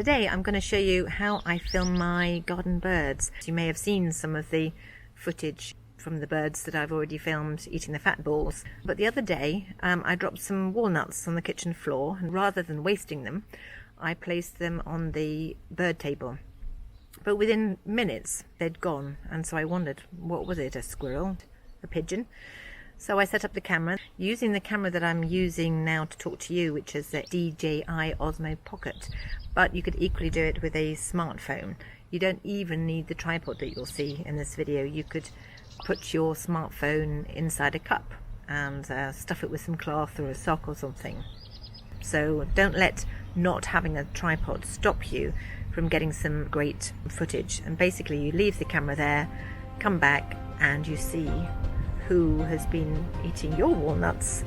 Today I'm going to show you how I film my garden birds. You may have seen some of the footage from the birds that I've already filmed eating the fat balls. But the other day I dropped some walnuts on the kitchen floor, and rather than wasting them, I placed them on the bird table. But within minutes they'd gone, and so I wondered, what was it, a squirrel, a pigeon? So I set up the camera using the camera that I'm using now to talk to you, which is the DJI Osmo Pocket. But you could equally do it with a smartphone. You don't even need the tripod that you'll see in this video. You could put your smartphone inside a cup and stuff it with some cloth or a sock or something. So don't let not having a tripod stop you from getting some great footage. And basically you leave the camera there, come back, and you see who has been eating your walnuts.